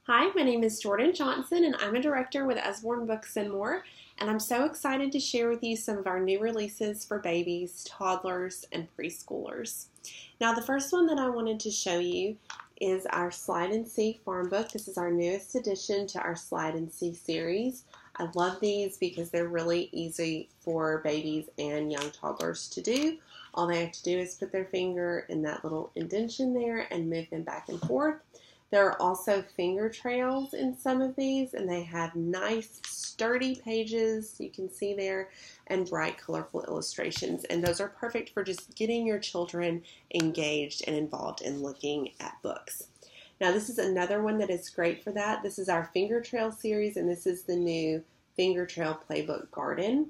Hi, my name is Jordan Johnson, and I'm a director with Usborne Books and More, and I'm so excited to share with you some of our new releases for babies, toddlers, and preschoolers. Now, the first one that I wanted to show you is our Slide and See farm book. This is our newest addition to our Slide and See series. I love these because they're really easy for babies and young toddlers to do. All they have to do is put their finger in that little indentation there and move them back and forth. There are also finger trails in some of these, and they have nice, sturdy pages, you can see there, and bright, colorful illustrations. And those are perfect for just getting your children engaged and involved in looking at books. Now, this is another one that is great for that. This is our Finger Trail series, and this is the new Finger Trail Playbook Garden.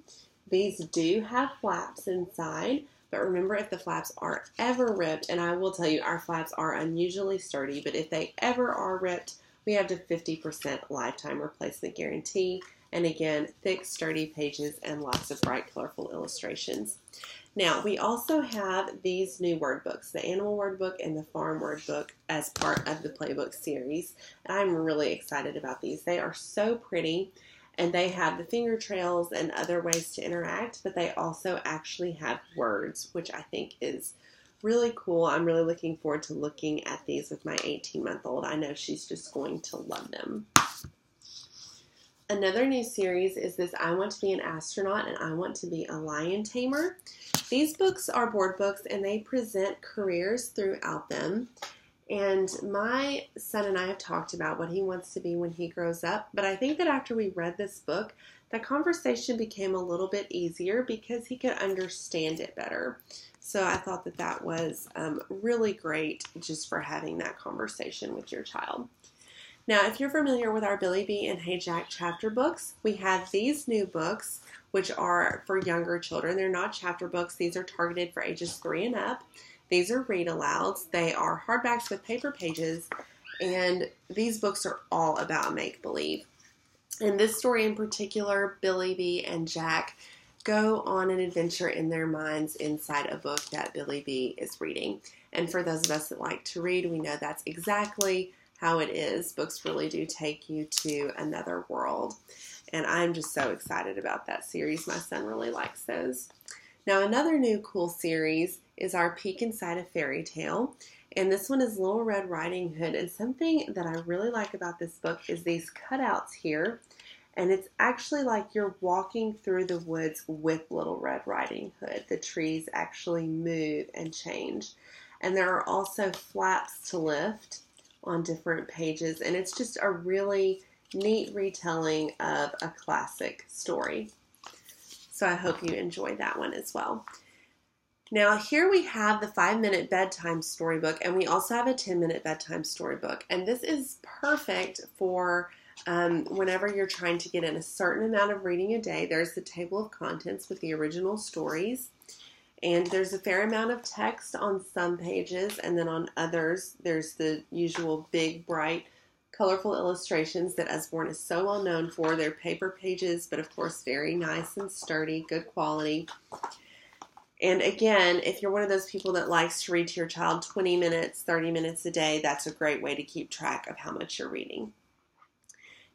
These do have flaps inside. But remember, if the flaps are ever ripped, and I will tell you our flaps are unusually sturdy, but if they ever are ripped, we have a 50% lifetime replacement guarantee. And again, thick, sturdy pages and lots of bright, colorful illustrations. Now, we also have these new word books, the Animal Word Book and the Farm Word Book, as part of the Playbook series. And I'm really excited about these. They are so pretty. And they have the finger trails and other ways to interact, but they also actually have words, which I think is really cool. I'm really looking forward to looking at these with my 18-month-old. I know she's just going to love them. Another new series is this I Want to Be an Astronaut and I Want to Be a Lion Tamer. These books are board books and they present careers throughout them. And my son and I have talked about what he wants to be when he grows up. But I think that after we read this book, the conversation became a little bit easier because he could understand it better. So I thought that that was really great just for having that conversation with your child. Now, if you're familiar with our Billy B and Hey Jack chapter books, we have these new books, which are for younger children. They're not chapter books. These are targeted for ages 3 and up. These are read-alouds. They are hardbacks with paper pages, and these books are all about make-believe. In this story in particular, Billy B and Jack go on an adventure in their minds inside a book that Billy B is reading. And for those of us that like to read, we know that's exactly how it is. Books really do take you to another world. And I'm just so excited about that series. My son really likes those. Now, another new cool series is our Peek Inside a Fairy Tale, and this one is Little Red Riding Hood, and something that I really like about this book is these cutouts here, and it's actually like you're walking through the woods with Little Red Riding Hood. The trees actually move and change, and there are also flaps to lift on different pages, and it's just a really neat retelling of a classic story. So I hope you enjoy that one as well. Now here we have the 5-minute bedtime storybook, and we also have a 10-minute bedtime storybook. And this is perfect for whenever you're trying to get in a certain amount of reading a day. There's the table of contents with the original stories. And there's a fair amount of text on some pages, and then on others there's the usual big, bright, colorful illustrations that Usborne is so well known for. They're paper pages, but of course very nice and sturdy, good quality. And again, if you're one of those people that likes to read to your child 20 minutes, 30 minutes a day, that's a great way to keep track of how much you're reading.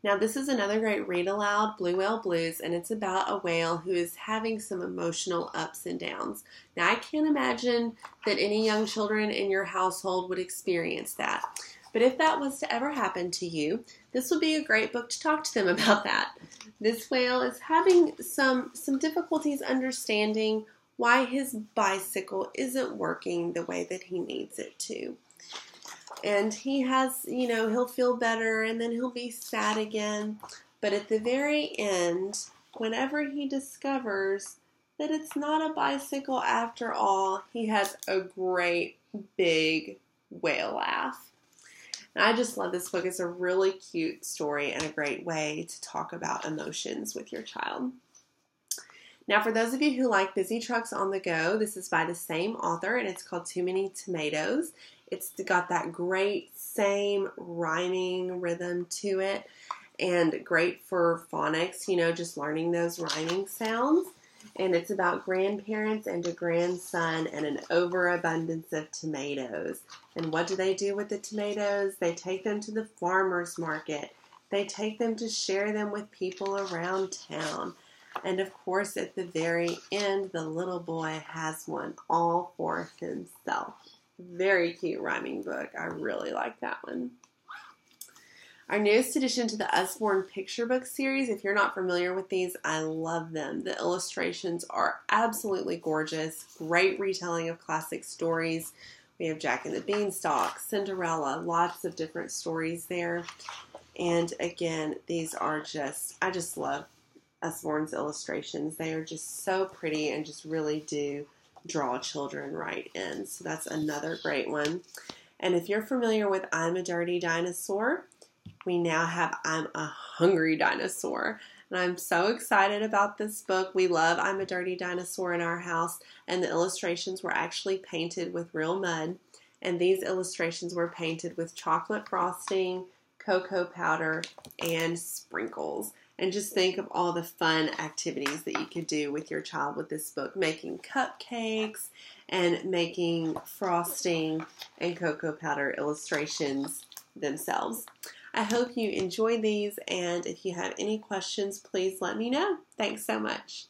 Now, this is another great read aloud, Blue Whale Blues, and it's about a whale who is having some emotional ups and downs. Now, I can't imagine that any young children in your household would experience that. But if that was to ever happen to you, this would be a great book to talk to them about that. This whale is having some difficulties understanding why his bicycle isn't working the way that he needs it to. And he has, he'll feel better and then he'll be sad again. But at the very end, whenever he discovers that it's not a bicycle after all, he has a great big whale laugh. And I just love this book. It's a really cute story and a great way to talk about emotions with your child. Now, for those of you who like Busy Trucks on the Go, this is by the same author, and it's called Too Many Tomatoes. It's got that great same rhyming rhythm to it, and great for phonics, just learning those rhyming sounds. And it's about grandparents and a grandson and an overabundance of tomatoes. And what do they do with the tomatoes? They take them to the farmer's market. They take them to share them with people around town. And of course, at the very end, the little boy has one all for himself. Very cute rhyming book. I really like that one. Our newest addition to the Usborne picture book series, if you're not familiar with these, I love them. The illustrations are absolutely gorgeous. Great retelling of classic stories. We have Jack and the Beanstalk, Cinderella, lots of different stories there. And again, these are I just love Usborne's illustrations. They are just so pretty and just really do draw children right in. So that's another great one. And if you're familiar with I'm a Dirty Dinosaur, we now have I'm a Hungry Dinosaur. And I'm so excited about this book. We love I'm a Dirty Dinosaur in our house. And the illustrations were actually painted with real mud. And these illustrations were painted with chocolate frosting, cocoa powder, and sprinkles. And just think of all the fun activities that you could do with your child with this book. Making cupcakes and making frosting and cocoa powder illustrations themselves. I hope you enjoy these, and if you have any questions, please let me know. Thanks so much.